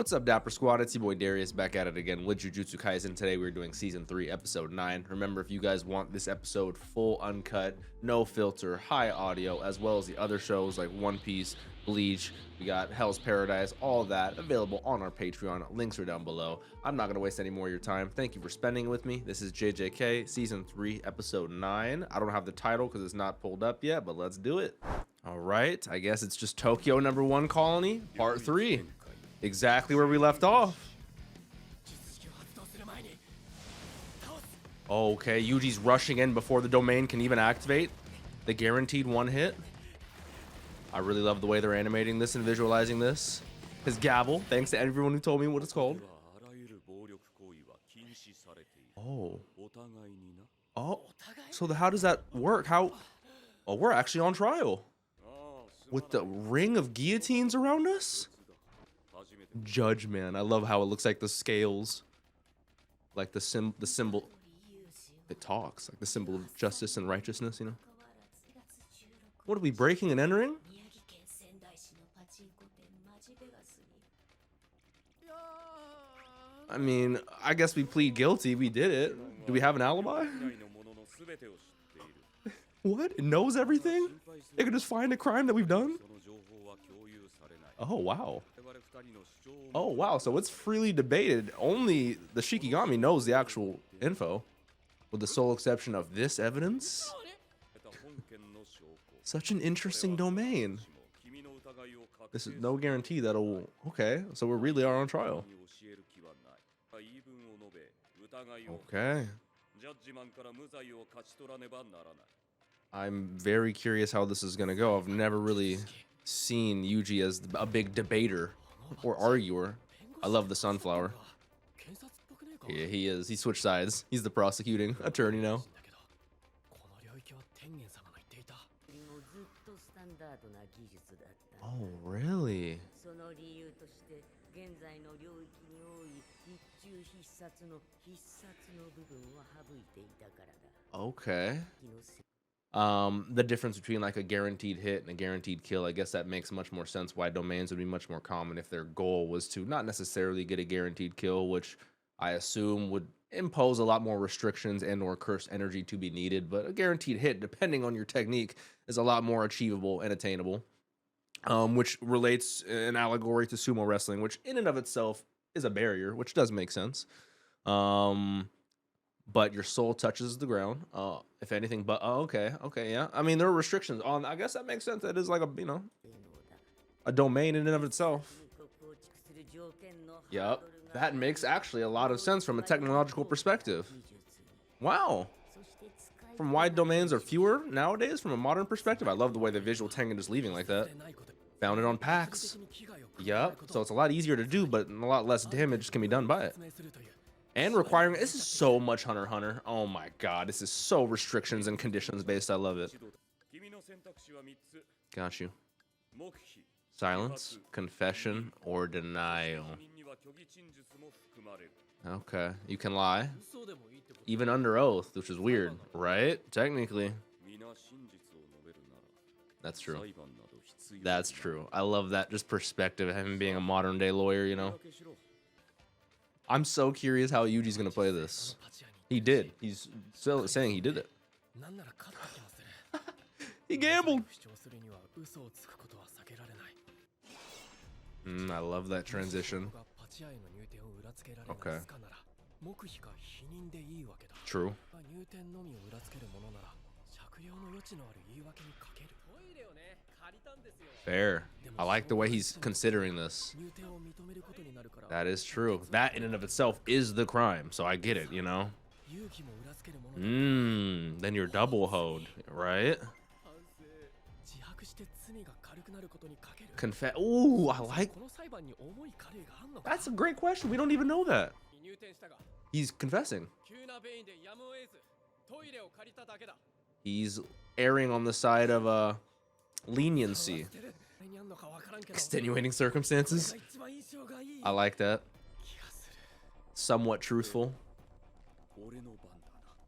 What's up, Dapper Squad? It's your boy Darius back at it again with Jujutsu Kaisen. Today we're doing Season 3, Episode 9. Remember, if you guys want this episode full, uncut, no filter, high audio, as well as the other shows like One Piece, Bleach, we got Hell's Paradise, all that available on our Patreon. Links are down below. I'm not going to waste any more of your time. Thank you for spending it with me. This is JJK, Season 3, Episode 9. I don't have the title because it's not pulled up yet, but let's do it. All right, I guess it's just Tokyo #1 Colony, Part 3. Exactly where we left off. Okay, Yuji's rushing in before the domain can even activate. The guaranteed one hit. I really love the way they're animating this and visualizing this. His gavel, thanks to everyone who told me what it's called. Oh. Oh, so how does that work? How? Oh, we're actually on trial. With the ring of guillotines around us? Judge, man, I love how it looks like the scales, like the symbol. It talks like the symbol of justice and righteousness, you know. What are we breaking and entering? I mean, I guess we plead guilty. We did it. Do we have an alibi? What? It knows everything? It could just find a crime that we've done? Oh, wow. Oh, wow. So it's freely debated. Only the Shikigami knows the actual info, with the sole exception of this evidence. Such an interesting domain. This is no guarantee that'll... Okay, so we really are on trial. Okay. I'm very curious how this is going to go. I've never really seen Yuji as a big debater or arguer. I love the sunflower. Yeah, he is. He switched sides. He's the prosecuting attorney now. Oh, really? Okay. The difference between like a guaranteed hit and a guaranteed kill, I guess that makes much more sense why domains would be much more common if their goal was to not necessarily get a guaranteed kill, which I assume would impose a lot more restrictions and or cursed energy to be needed. But a guaranteed hit, depending on your technique, is a lot more achievable and attainable, which relates an allegory to sumo wrestling, which in and of itself is a barrier, which does make sense. But your soul touches the ground, if anything. But okay, yeah. I mean, there are restrictions on. I guess that makes sense. That is like a a domain in and of itself. Yep, that makes actually a lot of sense from a technological perspective. Wow. From why domains are fewer nowadays, from a modern perspective, I love the way the visual Tengen is leaving like that. Found it on packs. Yep. So it's a lot easier to do, but a lot less damage can be done by it. And requiring, this is so much Hunter x Hunter. Oh my god, this is so restrictions and conditions based. I love it. Got you. Silence, confession, or denial. Okay, you can lie. Even under oath, which is weird, right? Technically. That's true. That's true. I love that just perspective of him being a modern day lawyer, you know? I'm so curious how Yuji's gonna play this. He did. He's still saying he did it. He gambled. I love that transition. Okay. True. Fair. I like the way he's considering this. That is true. That in and of itself is the crime, so I get it, you know? Then you're double hoed, right? Confess. Ooh, I like. That's a great question. We don't even know that. He's confessing. He's erring on the side of leniency. Extenuating circumstances. I like that. Somewhat truthful.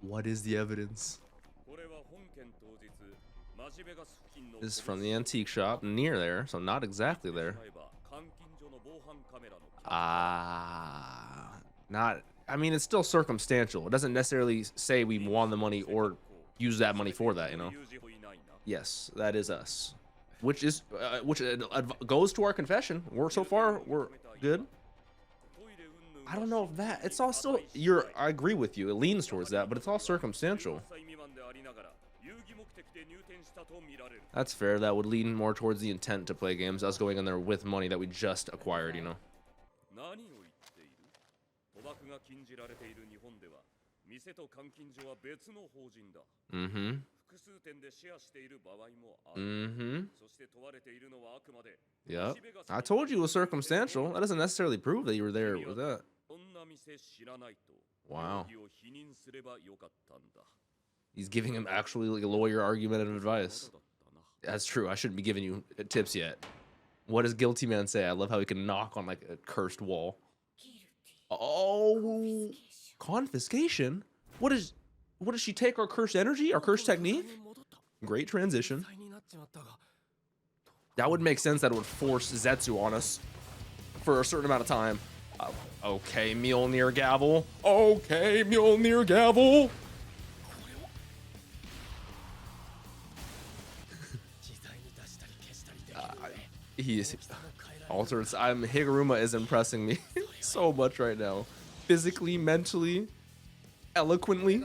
What is the evidence? This is from the antique shop near there, so not exactly there. Not. I mean, it's still circumstantial. It doesn't necessarily say we won the money or use that money for that. You know. Yes, that is us. Which is goes to our confession. We're good. I don't know if that it's all still I agree with you. It leans towards that, but it's all circumstantial. That's fair. That would lean more towards the intent to play games, us going in there with money that we just acquired, you know. Mm-hmm. Yep. I told you it was circumstantial. That doesn't necessarily prove that you were there with that. Wow. He's giving him actually like a lawyer argumentative advice. That's true. I shouldn't be giving you tips yet. What does Guilty Man say? I love how he can knock on like a cursed wall. Oh, confiscation? What does she take? Our cursed energy? Our cursed technique? Great transition. That would make sense that it would force Zetsu on us for a certain amount of time. Okay, Mjolnir Gavel. Okay, Mjolnir Gavel. He is altered. Higuruma is impressing me so much right now, physically, mentally, eloquently.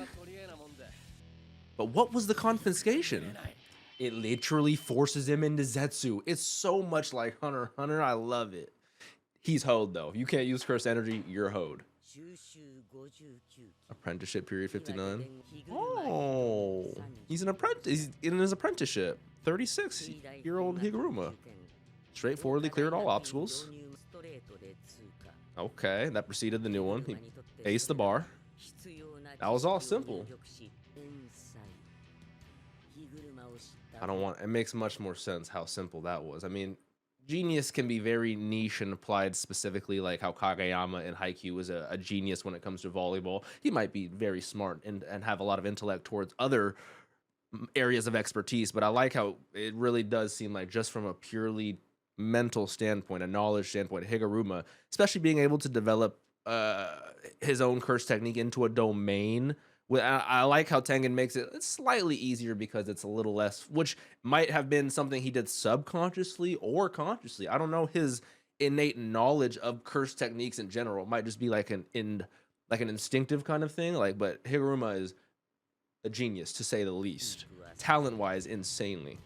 But what was the confiscation? It literally forces him into Zetsu. It's so much like Hunter x Hunter. I love it. He's hoed though. If you can't use cursed energy, you're hoed. Apprenticeship period 59. Oh, he's an apprentice. He's in his apprenticeship. 36-year-old Higuruma. Straightforwardly cleared all obstacles. Okay, that preceded the new one. He aced the bar. That was all simple. It makes much more sense how simple that was. I mean, genius can be very niche and applied specifically, like how Kageyama in Haikyuu was a genius when it comes to volleyball. He might be very smart and have a lot of intellect towards other areas of expertise, but I like how it really does seem like just from a purely mental standpoint, a knowledge standpoint, Higuruma, especially being able to develop his own curse technique into a domain. I like how Tengen makes it slightly easier because it's a little less, which might have been something he did subconsciously or consciously. I don't know his innate knowledge of curse techniques in general. It might just be like an instinctive kind of thing. But Higuruma is a genius to say the least. Talent-wise, insanely.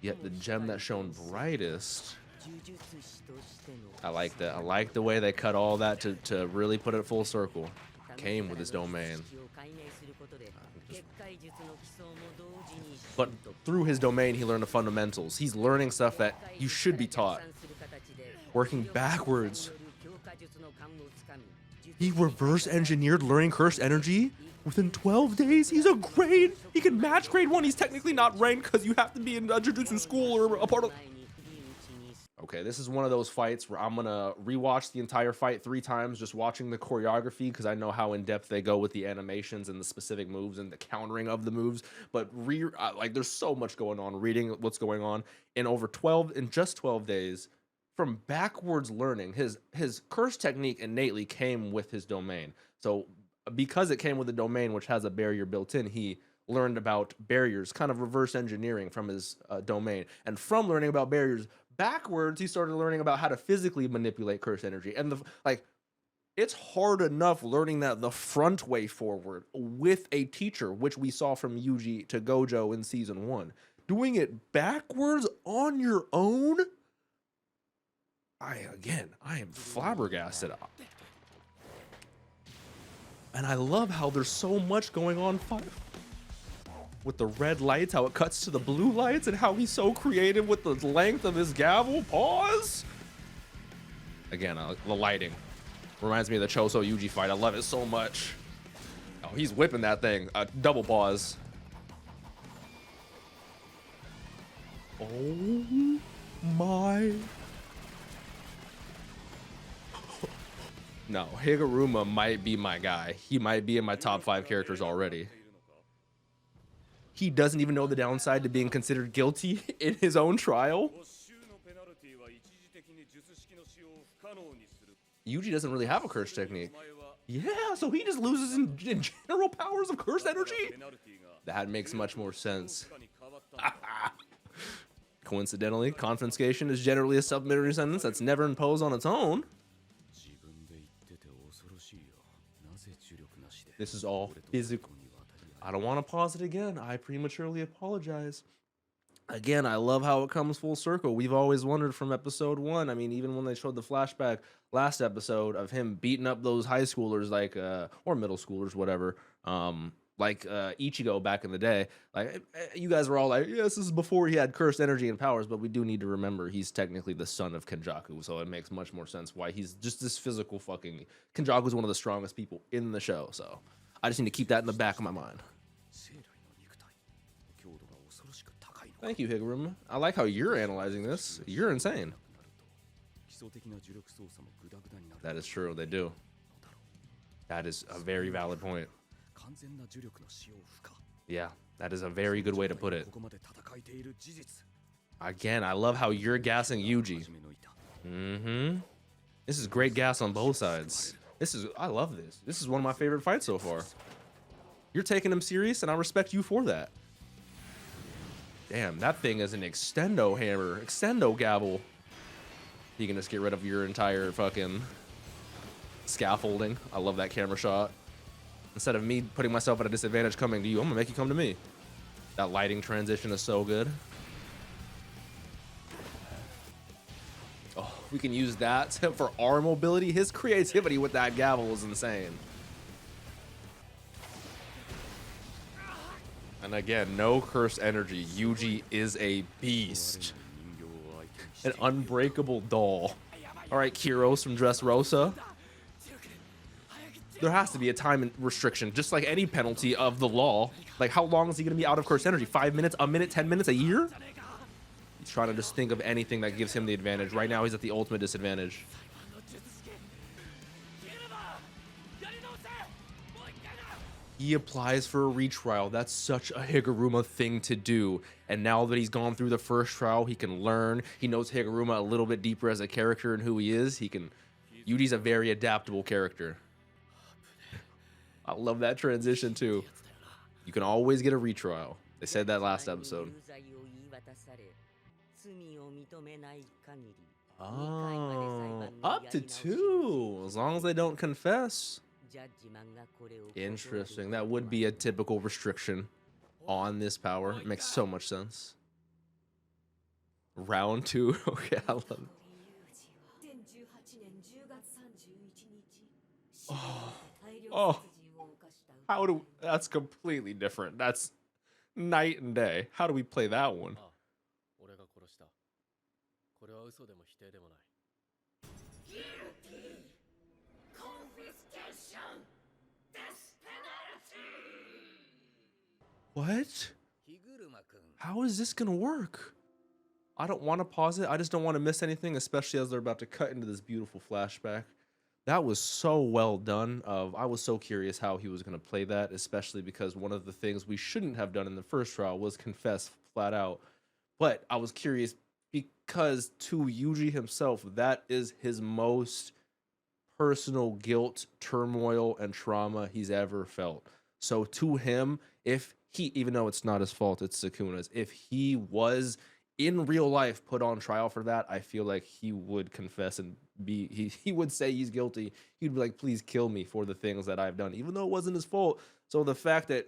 Yet the gem that shone brightest. I like that. I like the way they cut all that to really put it full circle. Came with his domain. But through his domain, he learned the fundamentals. He's learning stuff that you should be taught. Working backwards. He reverse engineered learning cursed energy within 12 days. He can match grade 1. He's technically not ranked because you have to be in a jujutsu school or a part of. Okay, this is one of those fights where I'm gonna rewatch the entire fight 3 times, just watching the choreography, because I know how in depth they go with the animations and the specific moves and the countering of the moves. But there's so much going on. Reading what's going on in just 12 days, from backwards learning, his curse technique innately came with his domain. So because it came with a domain which has a barrier built in, he learned about barriers, kind of reverse engineering from his domain, and from learning about barriers backwards, he started learning about how to physically manipulate curse energy. And it's hard enough learning that the front way forward with a teacher, which we saw from Yuji to Gojo in season 1. Doing it backwards on your own, I am flabbergasted. And I love how there's so much going on with the red lights, how it cuts to the blue lights, and how he's so creative with the length of his gavel. Pause. Again, the lighting reminds me of the Choso Yuji fight. I love it so much. Oh, he's whipping that thing. Double pause. Oh my. No, Higuruma might be my guy. He might be in my top 5 characters already. He doesn't even know the downside to being considered guilty in his own trial. Yuji doesn't really have a curse technique. Yeah, so he just loses in general powers of curse energy? That makes much more sense. Coincidentally, confiscation is generally a supplementary sentence that's never imposed on its own. This is all physical. I don't want to pause it again. I prematurely apologize. Again, I love how it comes full circle. We've always wondered from episode 1. I mean, even when they showed the flashback last episode of him beating up those high schoolers, like or middle schoolers, whatever, Ichigo back in the day. Like, you guys were all like, yes, this is before he had cursed energy and powers, but we do need to remember he's technically the son of Kenjaku, so it makes much more sense why he's just this physical fucking... Kenjaku's one of the strongest people in the show, so I just need to keep that in the back of my mind. Thank you, Higuruma. I like how you're analyzing this. You're insane. That is true, they do. That is a very valid point. Yeah, that is a very good way to put it. Again, I love how you're gassing Yuji. This is great gas on both sides. I love this. This is one of my favorite fights so far. You're taking him serious, and I respect you for that. Damn, that thing is an extendo hammer, extendo gavel. You can just get rid of your entire fucking scaffolding. I love that camera shot. Instead of me putting myself at a disadvantage coming to you, I'm gonna make you come to me. That lighting transition is so good. Oh, we can use that for our mobility. His creativity with that gavel is insane. And again, no curse energy. Yuji is a beast. An unbreakable doll. All right, Kiros from Dressrosa. There has to be a time restriction, just like any penalty of the law. Like, how long is he going to be out of curse energy? 5 minutes, a minute, 10 minutes, a year? He's trying to just think of anything that gives him the advantage. Right now, he's at the ultimate disadvantage. He applies for a retrial. That's such a Higuruma thing to do. And now that he's gone through the first trial, he can learn. He knows Higuruma a little bit deeper as a character and who he is. Yuji's a very adaptable character. I love that transition too. You can always get a retrial. They said that last episode. Oh, up to 2, as long as they don't confess. Interesting. That would be a typical restriction on this power. It makes so much sense. Round 2. Okay, I love it. Oh. That's completely different. That's night and day. How do we play that one? What? How is this gonna work? I don't want to pause it. I just don't want to miss anything, especially as they're about to cut into this beautiful flashback. That was so well done. I was so curious how he was going to play that, especially because one of the things we shouldn't have done in the first trial was confess flat out. But I was curious because to Yuji himself, that is his most personal guilt, turmoil, and trauma he's ever felt. So to him, if he, even though it's not his fault, it's Sukuna's, if he was in real life put on trial for that, I feel like he would confess and he would say he's guilty. He'd be like, please kill me for the things that I've done, even though it wasn't his fault. So the fact that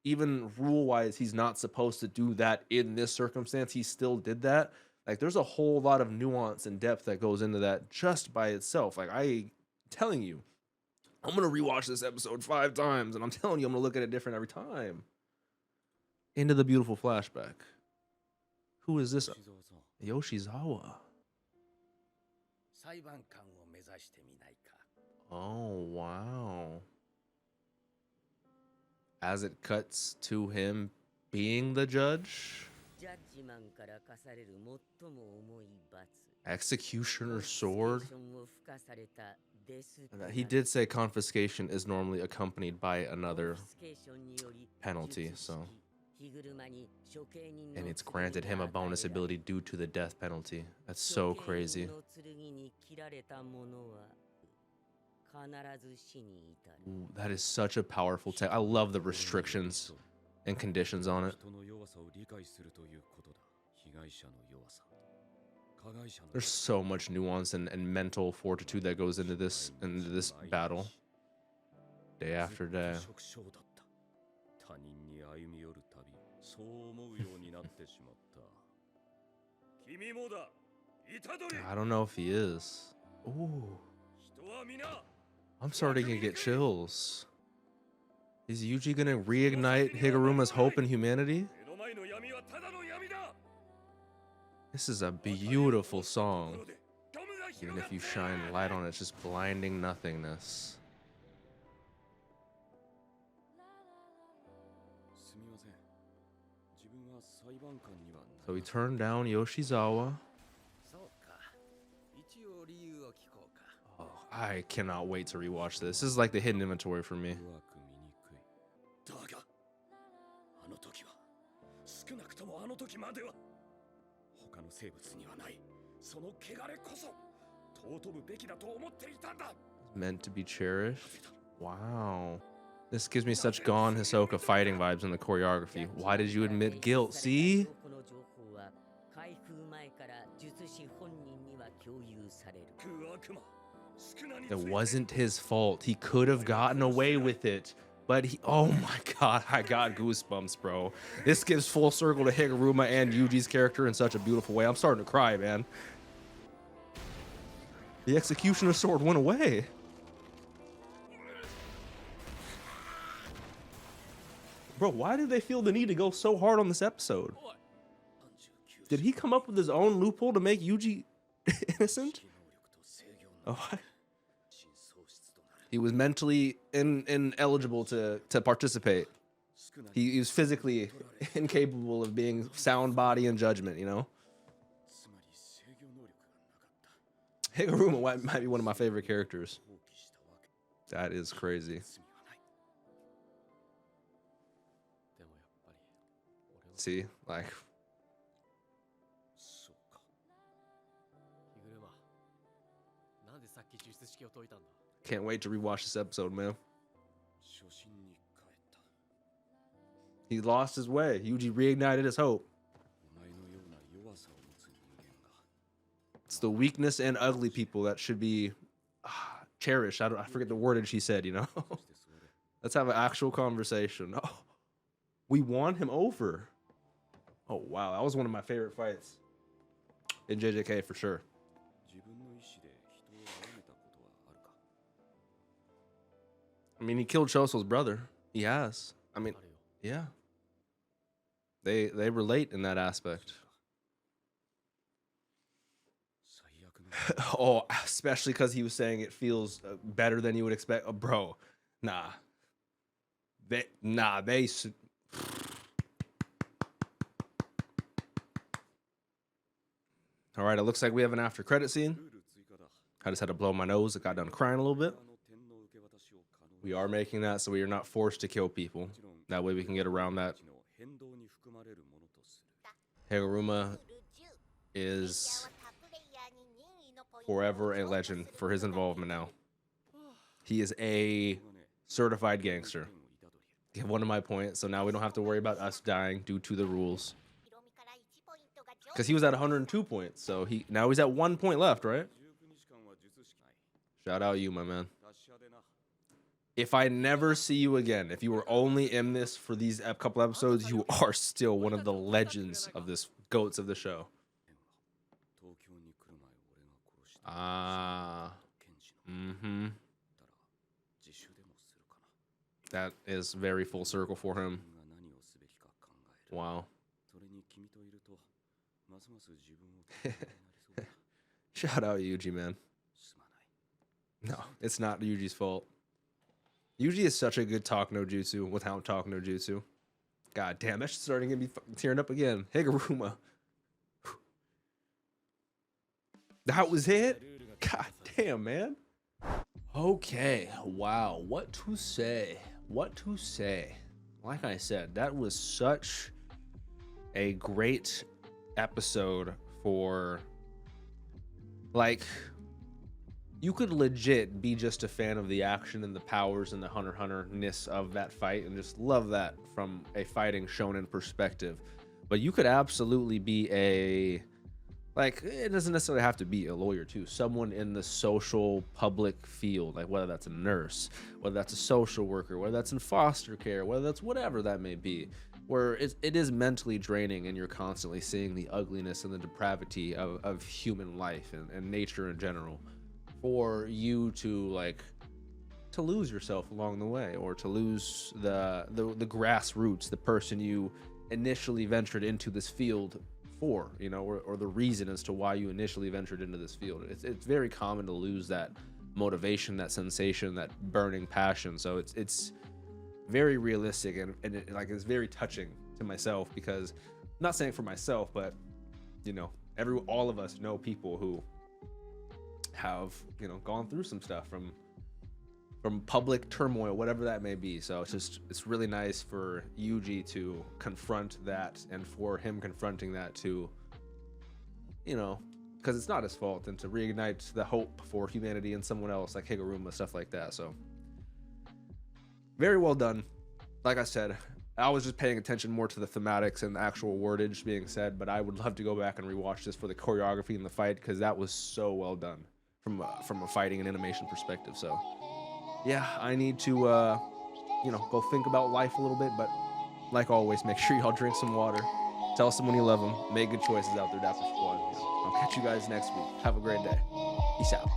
even rule-wise, he's not supposed to do that in this circumstance, he still did that. Like, there's a whole lot of nuance and depth that goes into that just by itself. Like, I'm telling you, I'm going to rewatch this episode 5 times, and I'm telling you, I'm going to look at it different every time. Into the beautiful flashback. Who is this? Yoshizawa. Oh, wow. As it cuts to him being the judge. Executioner sword. He did say confiscation is normally accompanied by another penalty, so And it's granted him a bonus ability due to the death penalty. That's so crazy. Ooh, that is such a powerful tech. I love the restrictions and conditions on it. There's so much nuance and mental fortitude that goes into this battle. Day after day. I don't know if he is. Ooh. I'm starting to get chills. Is Yuji gonna reignite Higuruma's hope in humanity? This is a beautiful song. Even if you shine light on it, it's just blinding nothingness. So he turned down Yoshizawa. Oh, I cannot wait to rewatch this. This is like the hidden inventory for me. Meant to be cherished. Wow. This gives me such Gon Hisoka fighting vibes in the choreography. Why did you admit guilt? See? It wasn't his fault. He could have gotten away with it. But he, oh my god, I got goosebumps, bro. This gives full circle to Higuruma and Yuji's character in such a beautiful way. I'm starting to cry, man. The executioner sword went away. Bro, why did they feel the need to go so hard on this episode? Did he come up with his own loophole to make Yuji innocent? Oh, he was mentally ineligible to participate. He was physically incapable of being sound body and judgment, you know? Higuruma might be one of my favorite characters. That is crazy. See, like... Can't wait to rewatch this episode, man. He lost his way. Yuji reignited his hope. It's the weakness and ugly people that should be cherished. I forget the wordage he said, you know? Let's have an actual conversation. Oh, we won him over. Oh, wow. That was one of my favorite fights in JJK for sure. I mean, he killed Choso's brother. He has. I mean, yeah. They relate in that aspect. Oh, especially because he was saying it feels better than you would expect. Oh, bro, nah. They. All right, it looks like we have an after credit scene. I just had to blow my nose. I got done crying a little bit. We are making that so we are not forced to kill people. That way we can get around that. Higuruma is forever a legend for his involvement now. He is a certified gangster. Give one of my points, so now we don't have to worry about us dying due to the rules. Because he was at 102 points, so now he's at 1 point left, right? Shout out you, my man. If I never see you again, if you were only in this for these couple episodes, you are still one of the legends of this, goats of the show. Mm-hmm. That is very full circle for him. Wow. Shout out Yuji, man. No, it's not Yuji's fault. Yuji is such a good talk no jutsu without talk no jutsu. God damn, that's starting to be tearing up again. Higuruma. That was it? God damn, man. Okay, wow, what to say? What to say? Like I said, that was such a great episode for, like, you could legit be just a fan of the action and the powers and the hunter-ness of that fight and just love that from a fighting shonen perspective. But you could absolutely be a, like, it doesn't necessarily have to be a lawyer too, someone in the social public field, like whether that's a nurse, whether that's a social worker, whether that's in foster care, whether that's whatever that may be, where it is mentally draining and you're constantly seeing the ugliness and the depravity of human life and nature in general, for you to, like, to lose yourself along the way, or to lose the grassroots, the person you initially ventured into this field for, you know, or the reason as to why you initially ventured into this field. It's very common to lose that motivation, that sensation, that burning passion. So it's very realistic and like, it's very touching to myself, because I'm not saying for myself, but, you know, all of us know people who have, you know, gone through some stuff from public turmoil, whatever that may be. So it's really nice for Yuji to confront that, and for him confronting that to, you know, because it's not his fault, and to reignite the hope for humanity in someone else, like Higuruma, stuff like that. So very well done. Like I said, I was just paying attention more to the thematics and the actual wordage being said, but I would love to go back and rewatch this for the choreography and the fight, because that was so well done from a fighting and animation perspective. So yeah, I need to you know, go think about life a little bit, but like always, make sure y'all drink some water, tell someone you love them, make good choices out there, Dapper Squad. I'll catch you guys next week. Have a great day. Peace out.